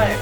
เลย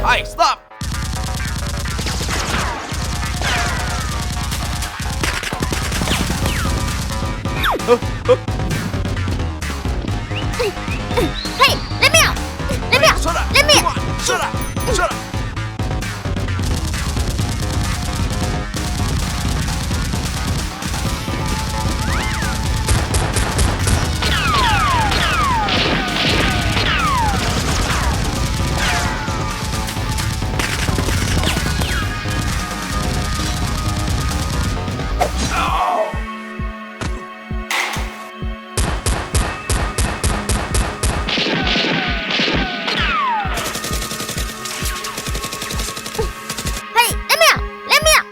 Hey, stop! Hey, let me out! Let me out! Shut up! Let me Come out! on! Shut up! Shut up! Hey, let me out! Let me out!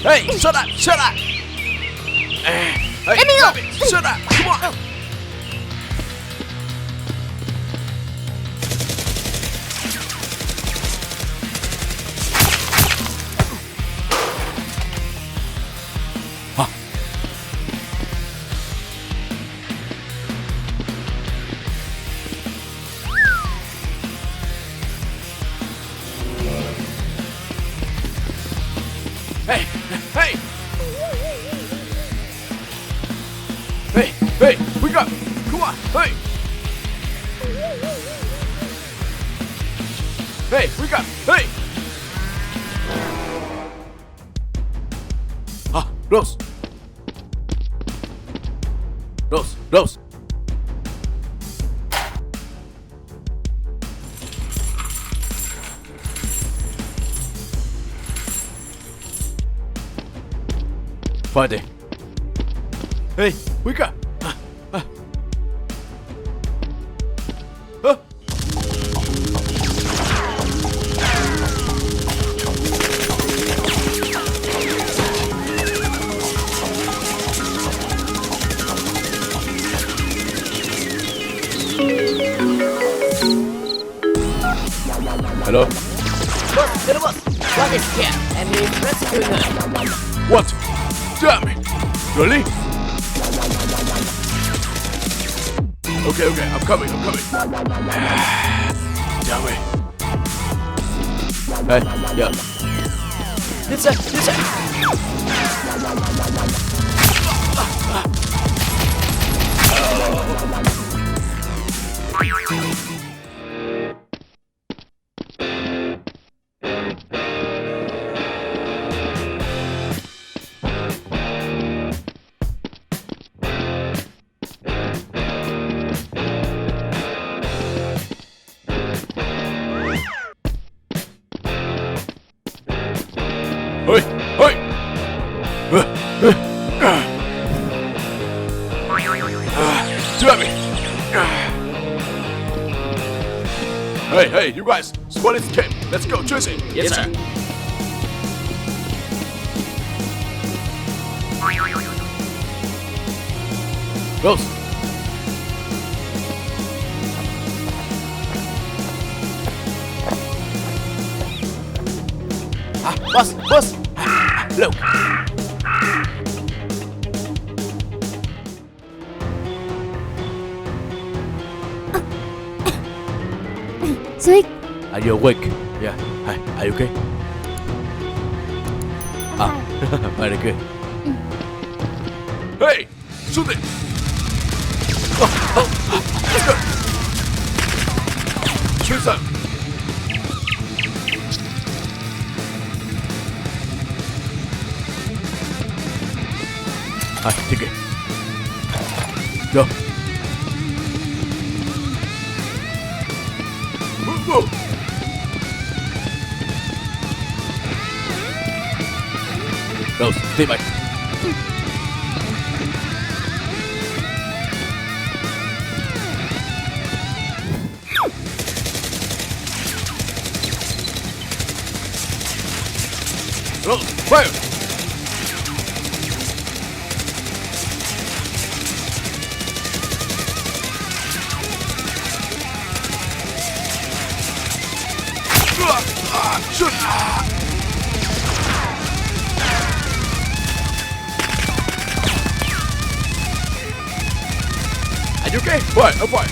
Hey, shut up! Shut up! Hey, Let me stop go. it. Shut up! Come on! Hey! Hey! Hey! Hey! Wake up! Come on! Hey! Hey! Wake up! Hey! Ah! Rose! Rose! Rose! Friday. Hey, wake up! Hello? Boss, little boss, what is here? And he's rescuing her. What? Damn it! Really? Okay, okay, I'm coming. Damn it. Hey, yeah. This way. Hey, hey! Damn it! Hey, you guys, squad escape. Let's go, Jersey. Yes, sir. Rose. Boss. Look. Sweet. Are you awake? Yeah. Hi. Are you okay? Very good. Hey, shoot it. Let's go. Choose up. Take it. Go. Move. Rose, stay back. Rose, fire! Shoot! Are you okay? What? I'm fine.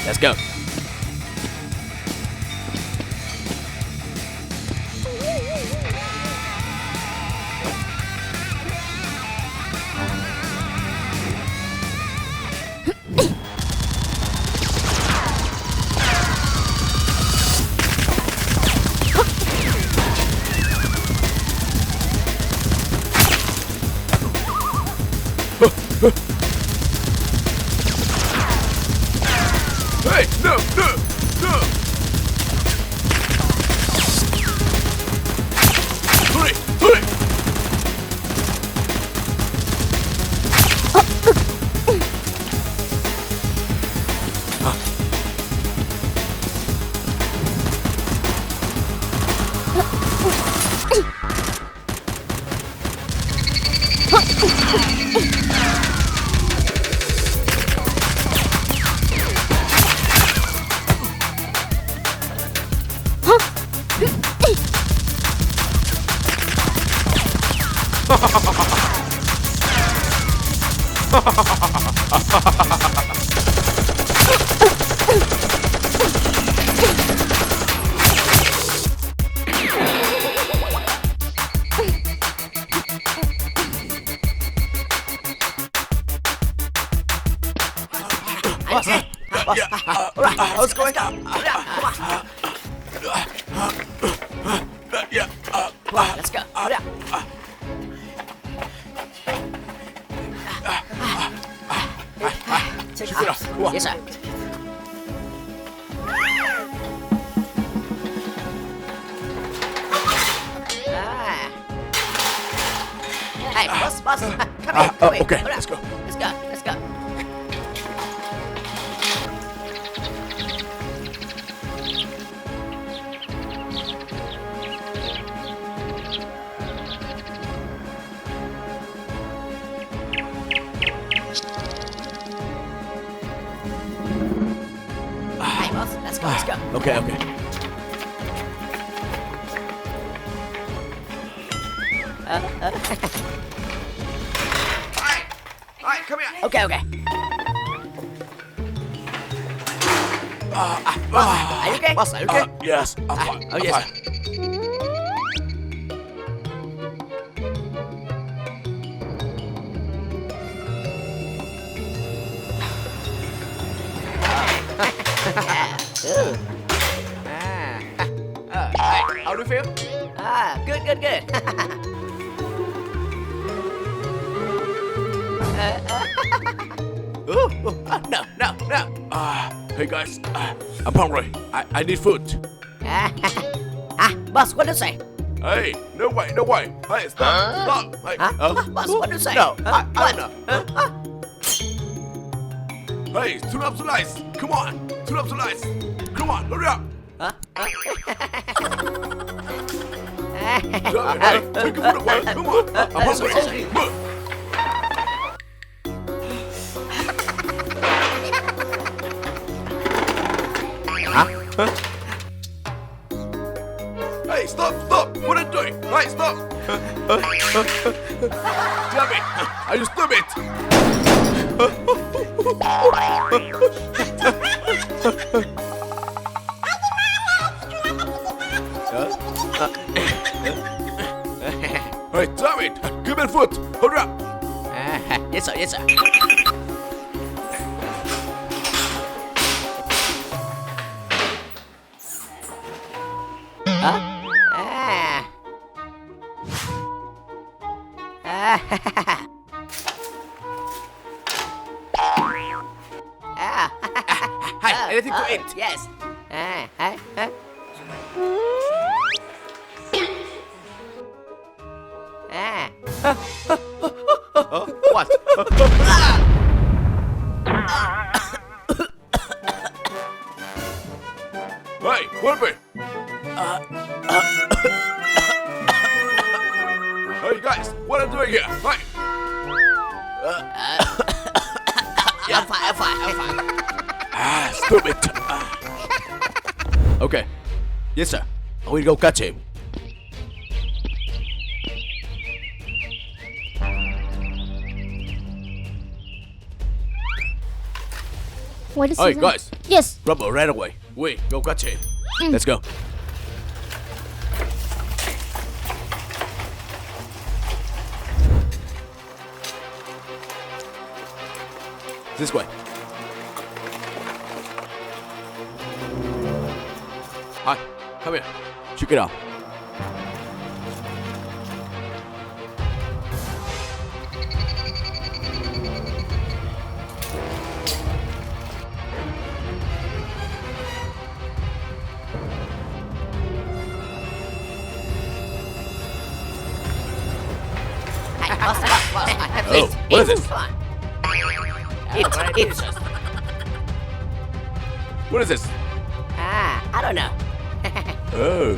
Let's go. Hey, no! Hurry! What's going on? Yeah. Come on, let's go. Hurry up. Check it out. Come on. Yes, sir. Hey, boss, come here. Okay, Hurry up. let's go. Let's go. Hey, boss, let's go. Okay. Alright, come here. Okay. Are you okay? Boss, are you okay? Yes, I'm fine. Oh, yes, I'm sir. Alright, how do you feel? Good. No. Hey guys, I'm hungry. I need food. Boss, what do you say? Hey, no way. Hey, stop. Hey, Boss, what do you say? No, Huh? I What? know. hey, turn up the lights. Come on, turn up the lights. Come on, hurry up. Hey, take your food away. Come on, I'm hungry. Move. Hey, stop! What are you doing? Hey, stop! Damn it! Are you stupid? Hey, damn it! Give me a foot! Hold up! Yes sir, yes sir. Hey, anything to eat? Yes. What? Hey, Wilby! Hey guys, what are you doing here? Hey! I'm fine. Stupid! Okay. Yes, sir. I will go catch him. What is Hey it? guys, Yes. rubber right away. We go catch him. Let's go. This way. Hi, come here. Check it out. Oh, what is this? It's What is this? I don't know. Oh.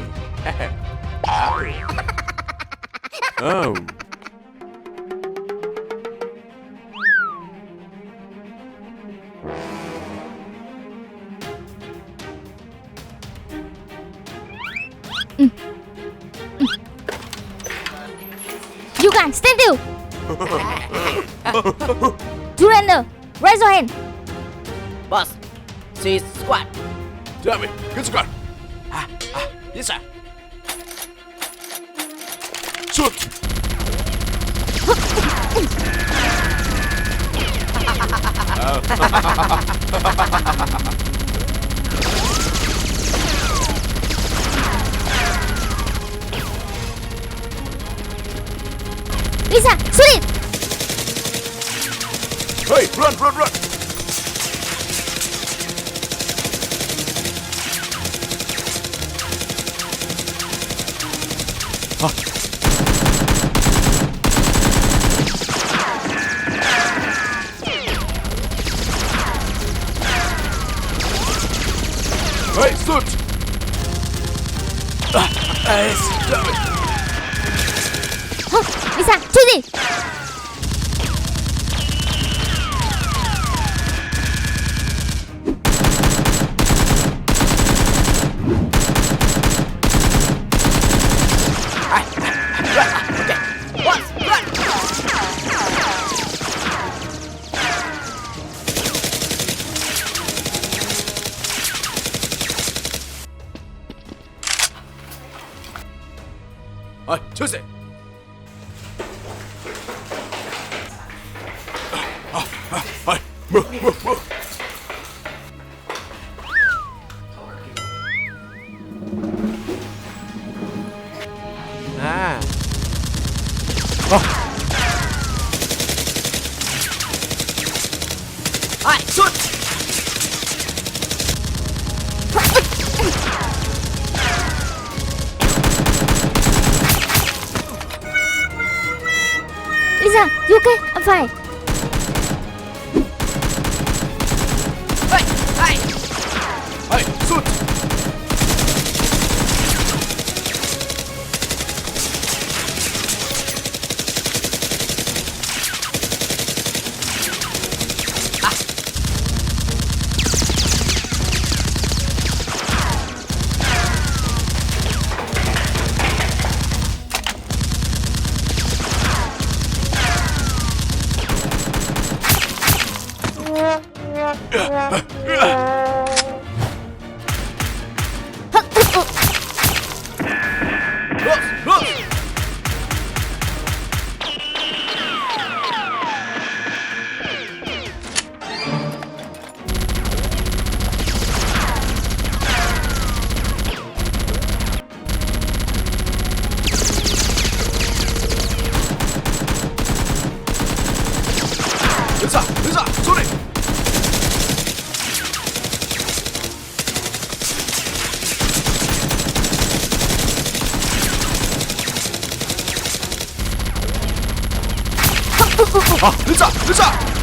Oh. You can stand still. Surrender. Raise your hand. Boss, she's squad. Damn it. Get squad. Yes sir. Shoot. Lisa, shoot it. Hey, run. Hey, shoot. Yes, damn it. Lisa, shoot it. Hey, choose it. Hey, move. Alright, shoot. Lisa, you okay? I'm fine. Hey, shoot. 늦자, 늦자.